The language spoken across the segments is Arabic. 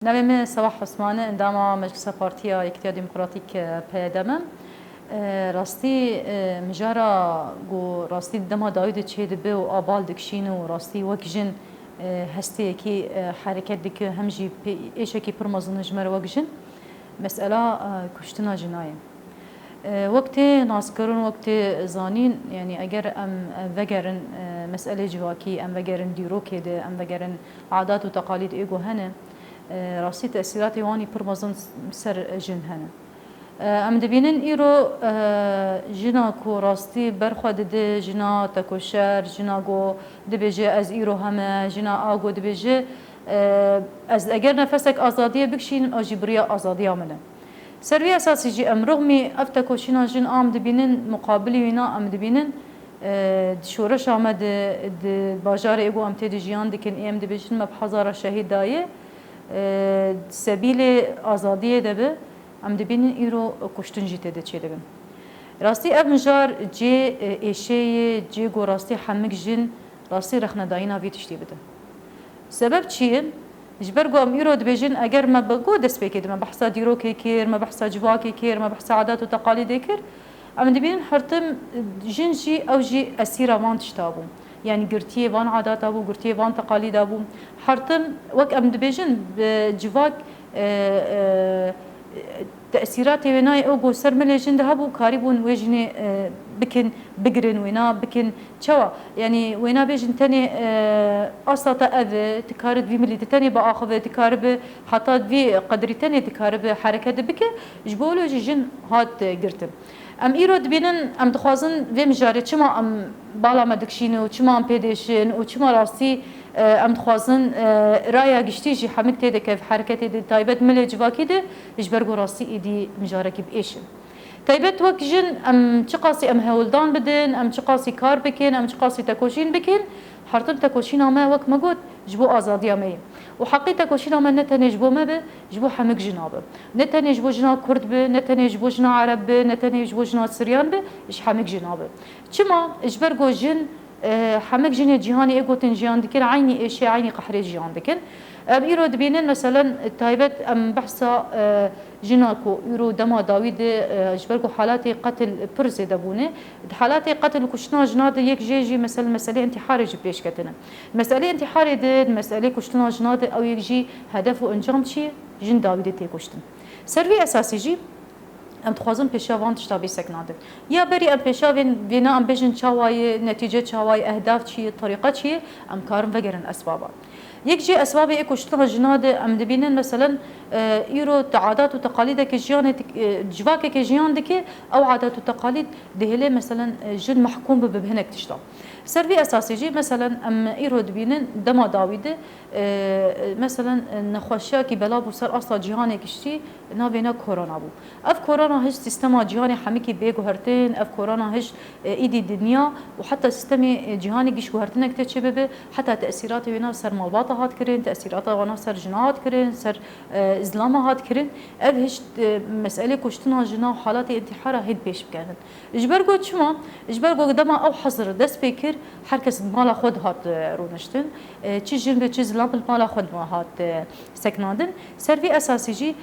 نوی من صباح عثمانه انداما مجلس پارتیا یکتیا دموکراتیک پیدامم راستی مجارا گو راستی دما داوید چهده به و آبال دکشین و راستی وکجن هستی کی حرکت دک همجی ایش کی پرمازن جمر وکجن مسئله کشتنا جنایی وقت ناسکرون وقت زانین یعنی اگر ام وگرن مسئله جواکی ام وگرن دیرو کده ام وگرن عادات و تقالید ایگو هنه راستی تأثیرات وانی پرمازن سر جن هنه ام دبینن ایرو جنا کو راستی برخواد ده جنا تکوشر جنا گو دبیجه از ایرو همه جنا آگو دبیجه از اگر نفسک آزادیه بکشین آجیبریا آزادیه منه سروی اساسی جی ام رغمی افتکوشینا جن آم دبینن مقابلی وینا ام دبینن شورش آمد باجار ایگو ام تید جیان دکن ایم دبیجن مبحضار شهید دایه سبیل آزادی دبه ام دبینن ایرو کشتن جیته ده چه دبن راستی اب مجار جی ایشه جی گو راستی حمک جن راستی رخنه داینا ویتشتی بده سبب چیه؟ جبرگو ام ایرو دبیجن اگر ما بگو دست بکید ما بحثا دیرو که کیر ما بحثا جواکی کیر ما بحثا عادات و تقالید کیر ام دبینن حرتم جن جی او جی اسیرا وان تشتابو يعني قرتيه وان عادات ابو قرتيه وان تقاليد ابو حرتم وك ام دبيجن بجواك تأثيرات ويناي او جو سر مليجن دهبو كاريبون ويجني بكن بقرن وينا بكن شوا يعني وينا بيجن تاني اصلا تأذى تكارد في ملي تاني باخذ تكارب حتى في قدري تاني تكارب حركه بك جبولو جن هات قرتم ام ایرو دبینن ام دخوازن و مجاری چما ام بالا مدکشینه و چما ام پیدشین و چما راستی ام دخوازن رایا گشتی جی حمک تیده که حرکت دی تایبت ملی جواکی ده اجبرگو راستی ایدی مجاری که بیشن تایبت وقت جن ام چقاسی ام هولدان بدن ام چقاسی کار بکن ام چقاسی تکوشین بکن حرتم تکوشین ما وقت مگود جبو آزادی آمه و حقیقتا کوشینا من نتنه جبو ما به جبو حمک جنابه نتنه جبو جنا کرد به نتنه جبو جنا عرب به نتنه جبو جنا سریان به اش حمک جنابه چما اجبر گو جن حمک جن جهانی اگوتن جهان دکن عینی ایشی عینی قحری جهان دکن ام ایرو دبینن مثلا تایبت ام بحثا جناكو يرو دما داويد جبركو حالات قتل برز دبونه حالات قتل كشتنا جناد يك جيجي مثلا مسألة انتحار جي بيش كتنا مسألة انتحار دد مسألة كشتنا جناد او يك جي هدف انجام شي جن داويد تي كشتن سروي اساسي جي ام تخوازن پیشاوان تشتابی سکناده یا بری ام پیشاوین وینا ام بجن چاوای نتیجه چاوای اهداف چی طریقه چی ام کارم وگرن اسبابا یک جي اسباب اكوشتنا جناد ام دبينن مثلا ايرو عادات وتقاليد كجيان جواك كجيان دك او عادات وتقاليد دهله مثلا جن محكوم بهنك تشتا سربي اساسي جي مثلا ام ايرو دبينن دما داويد مثلا نخوشا كي بلا بو سر اصلا جهان كشتي نابينا كورونا بو اف كورونا هج سيستم جهاني حميكي بيغو هرتين اف كورونا هج ايدي الدنيا وحتى سيستم جهاني كيش هرتنك تشبب حتى تاثيرات وينا سر مالبات هات كرين تاثيرات وانا سر جنات كرين سر ازلام هات كرين اف هج مساله كشتنا جنا حالات انتحار هيد بيش بكانن اجبرغو چما اجبرغو دما او حظر دس بكر هركس مال خود هات رونشتن چي جن به چي زلام مال خود ما هات سكنادن سرفي اساسي جي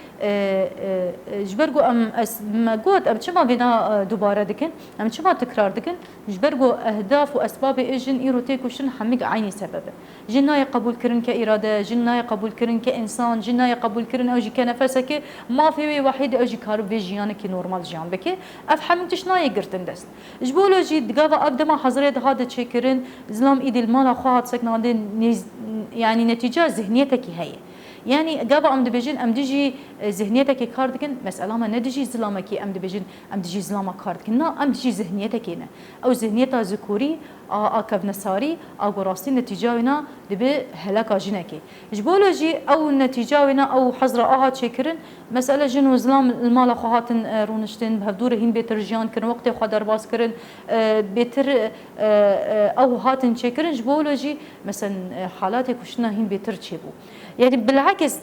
جبرغو ام ما قد ام چما بنا دوباره دكن ام چما تكرار دكن جبرغو اهداف واسباب اجن ايروتي كوشن حمق عيني سببه جناي قبول كرن كاراده جناي قبول كرن كانسان جناي قبول كرن اوجي كنفسك ما في واحد اوجي كار بيجيانك نورمال جان بك افهم تشناي قرتن دست جبولوجي دغا ابدما حضرت هذا تشكرن زلام ايد المال اخوات سكنادين يعني نتيجه ذهنيتك هي يعني قبل ام دبيجن ام ديجي ذهنيتك كاردكن مساله ما نديجي زلامك ام دبيجن ام ديجي زلامك كاردكن ام ديجي ذهنيتك هنا او ذهنيتها ذكوري اكف نساري او راستي نتيجاونا دبي هلاكا جنكي جبولوجي او نتيجاونا او حزر اها تشكرن مساله جن وزلام المال اخواتن رونشتن بهدور هين بيتر جان كن وقت خدر باس كرن بيتر او هاتن تشكرن جبولوجي مثلا حالات كشنا هين بيتر تشيبو يعني بالعكس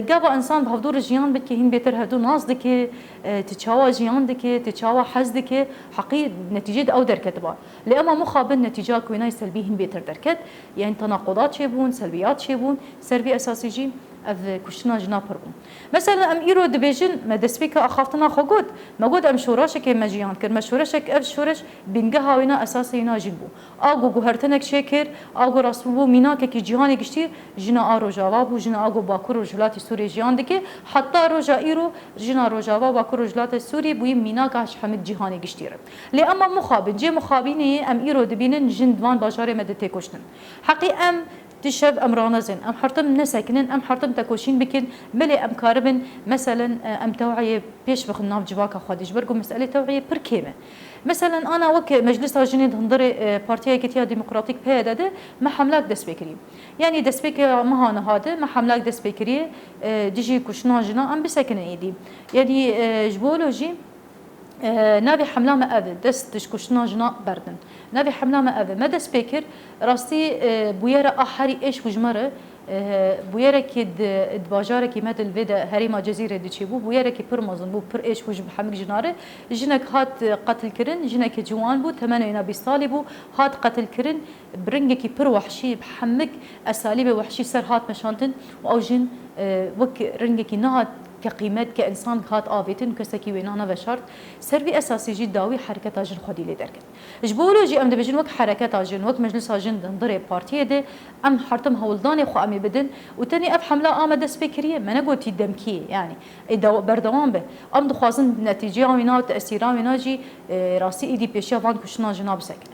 قبل انسان بهدور جيان بك هين بيتر هدو ناس دك تتشاوى جيان دك تتشاوى حز دك حقيقي نتيجه او دركتبا لأما مخابن نتيجة كويناي سلبي هين بيتر دركت يعني تناقضات شيبون سلبيات شيبون سلبي اساسي جي اف كشنا جنا بربون مثلا ام ايرو دبيجن ما دسبيك اخافتنا خقود ما قد ام شوراشك مجيان كر ما شوراشك اف شورش بينجها وينا اساسينا جنبو اگو گوهرتنك شكر اگو راسبو ميناك كي جهاني گشتي جنا ارو جواب جنا اگو باكور جلاتي سوري جهان دكي حتى روجا ايرو جنا روجا باكور جلاتي سوري بو ميناك اش حمد جهاني گشتي لي اما مخابن جي مخابيني ام ايرو دبينن جندوان باشاري مدتي كشتن حقي ام تشب ام رانزن ام حرتم نسكنن ام حرتم تكوشين بكن ملي ام كاربن مثلا ام توعيه بيش بخناف جواكا خادش برقو مساله توعيه بركيمه مثلا انا وك مجلس جنيد هندري بارتيه كتيا ديمقراطيك بهداده ما حملاك دسبيكري يعني دسبيك ما هنا هذا ما حملاك دسبيكري ديجي كشنا جنا ام بسكن ايدي يعني جبولوجي نبي حمله ما أذى دست تشكشنا جنا بردن نبي حمله ما أذى ما دست بكر راستي بويرة أحري إيش وجمرة بويرة كد دباجارة كيمات الفيدا هريما جزيرة دشيبو بويرة كي برمزن بو بر إيش وجم حمك جناره جنك هات قتل كرن جنك جوان بو ثمانية نبي صالي بو هات قتل كرن برنجة كي بر وحشي بحمك أساليب وحشي سر هات مشانتن أو جن وك رنجة كي نهات كقيمات كإنسان هات آفيتن كسكي وينانا بشرط سربي أساسي جد داوي حركة جن خدي لي دركن جبولو جي أم دبجن وك حركة جن وك مجلس جن دندري بارتيه ده أم حرتم هولداني خو أمي بدن وتاني أب حملة آمد سبيكرية ما نقول تدمكي يعني إذا بردوام به أم دخوازن نتيجة وينا وتأثيرا وينا جي راسي إيدي بيشيا فان كشنا جناب سكن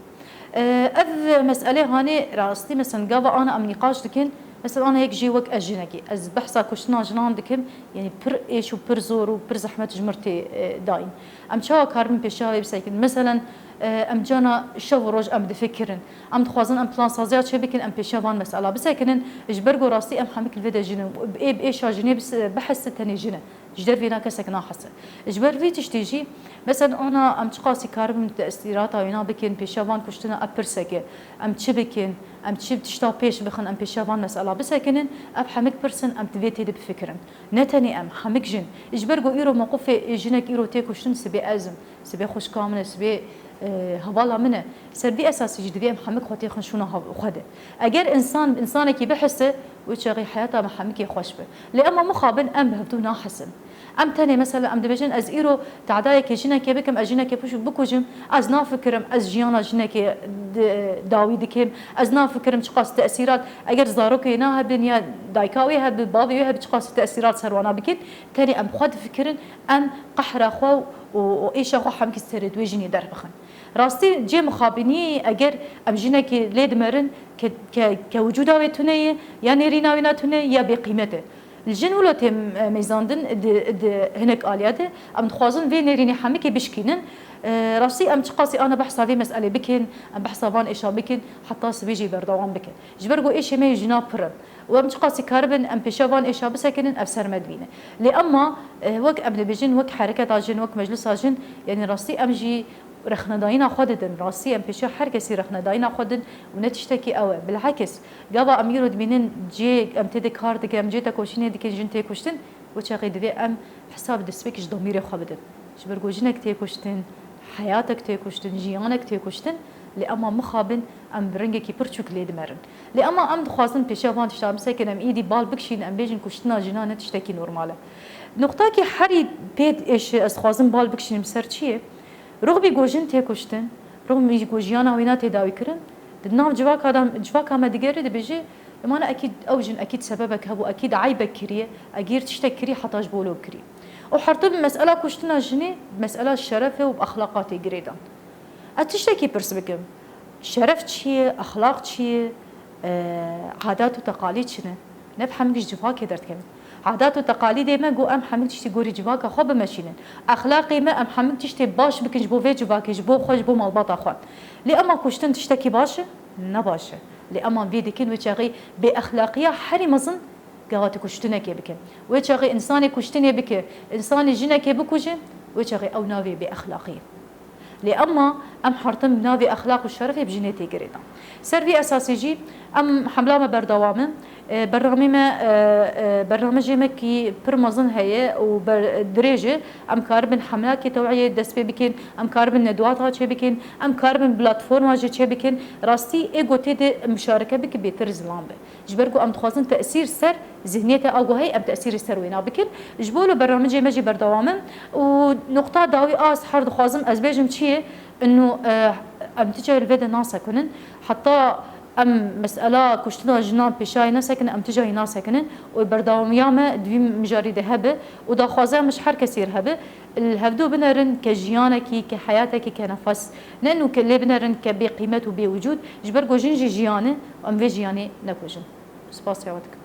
أذ مسألة هاني راستي مثلا قابا أنا أم نقاش لكن مثلا انا هيك جي وك اجنكي از بحثا كشنا جنان دكم يعني بر ايش وبر زور وبر زحمه جمرتي داين ام شاو كارم بيشاوي بساكن مثلا ام جانا شو روج ام دفكرن ام دخوازن ام بلان سازيات شبكن ام بيشاوان مساله بساكن اجبرغو راسي ام حمك الفيدا جن بايش جني بس بحث تاني جنه جدر فينا كسكنا حسن اجبر في تشتيجي مثلا انا ام تقاسي كارم تاثيرات وينا بكن بيشاوان كشتنا ابرسكه ام تشبكن ام تشب تشتا بيش بخن ام بيشاوان مساله بساكن اب حمك برسن ام تفيتي بفكرن نتاني ام حمك جن اجبرغو ايرو موقف جنك ايرو تيكوشتن سبي ازم سبي خوش كامل سبي هوالا منه سربي اساسي جدبي محمد خوتي خنشونا وخده اگر انسانك بحسه وشغي حياته محمد خوش به لاما مخابن ام بهبتونا حسن ام تاني مثلا ام دبجن از ايرو تعدايك جنك بكم اجنك بوش بكوجم از نافكرم از جيانا جنك داوي دكم از نافكرم تقاس تاثيرات اگر زاروك هنا الدنيا دايكاوي هاد بابي هاد تقاس تاثيرات سروانا بكت تاني ام خد فكرن ام قحره خو وايش اخو حمك استرد ويجني در بخن راستي جي مخابني اگر ام جنك ليد مرن كوجودا وتنيه يعني رينا وينا تنيه يا بقيمته الجن ولا تم ميزاندن هناك آلياته ام تخوازن في نيريني حميكي بشكينن راسي ام تقاسي انا بحثا في مساله بكن ام بحثا فان ايشا بكن حتى سبيجي بردوان بكن جبرغو ايش مي جنا برب وام تقاسي كاربن ام بيشافان ايشا بسكنن افسر مدينه لاما وك ام بيجن وك حركه جن وك مجلس جن يعني راسي ام جي رخنداينا خودن راسي ام بيشا هر كسي رخنداينا خودن ونتشتكي او بالعكس قبا اميرو دمينن جي ام تدي كارد ام جي تكوشيني ديك جن تيكوشتن وتشغي دبي ام حساب دسبيكش ضميري خبدن جبرغو جنك تيكوشتن حياتك تيكوشتن جيانك تيكوشتن لاما مخابن ام برنجكي برچوك ليد مرن لاما ام دخوازن بيشافان تشتام سكن ام ايدي بال بكشين ام بيجن كوشتنا جنان تشتكي نورماله نقطه كي حري بيد ايش اسخوازن بال بكشين مسر چيه رغبي جوجن تيكوشتن رغم جوجيانا وينا تداوي كرن دناف جواك هذا جواك ما دقيري دبيجي ما انا اكيد اوجن اكيد سببك هبو اكيد عيبك كريه اجير تشتكري حتى جبولو كري وحرطب مساله كوشتنا جني مساله الشرف وباخلاقاتي جريدا اتشتكي برس بكم شرف شي اخلاق شي عادات وتقاليد شنو نفهم جواك درت كم عادات وتقاليد ما جو ام حمل تشتي جوري جواك خو بمشينن اخلاقي ما ام حمل تشتي باش بكنج بو في جواك جبو خوش بو مالباط اخو لاما كوشتن تشتكي باش نباشه لاما في دكن وشغي باخلاقيه حري مزن قاوات كوشتنا كي بك وشغي انسان كوشتني بك انسان جنك بكوجن وشغي او نافي باخلاقيه لاما ام حرتم نافي اخلاق والشرف بجنيتي قريدا سرفي اساسي جي ام حمله ما بردوامه برنامج ما برنامج ما كي برمزن هي ودرجة أم كاربن حملة كي توعية دست بكين أم كاربن ندوات هاتش بكين أم كاربن بلاتفورم هاتش بكين راستي إيجو تيد مشاركة بك بيتر زلام به جبركو أم تخازن تأثير سر ذهنيته أو هي أم تأثير سر وينا بكين جبولو برنامج ما جي بردوامن ونقطة داوي حرد خازم أزبيجم شيء إنه أم تجاه الفيدا ناسا كنن حتى ام مساله كشتنا جنان بشاي نسكن ام تجاهي ناسكن وبرداوم ياما دوي مجاري هبه ودا خوازه مش حر كثير هبه الهفدو بنرن كجيانكي كحياتك كنفس لانه كلي بنرن كبقيمه وبوجود جبر جوجين جيانه ام في جياني نكوجن سباس يا ودك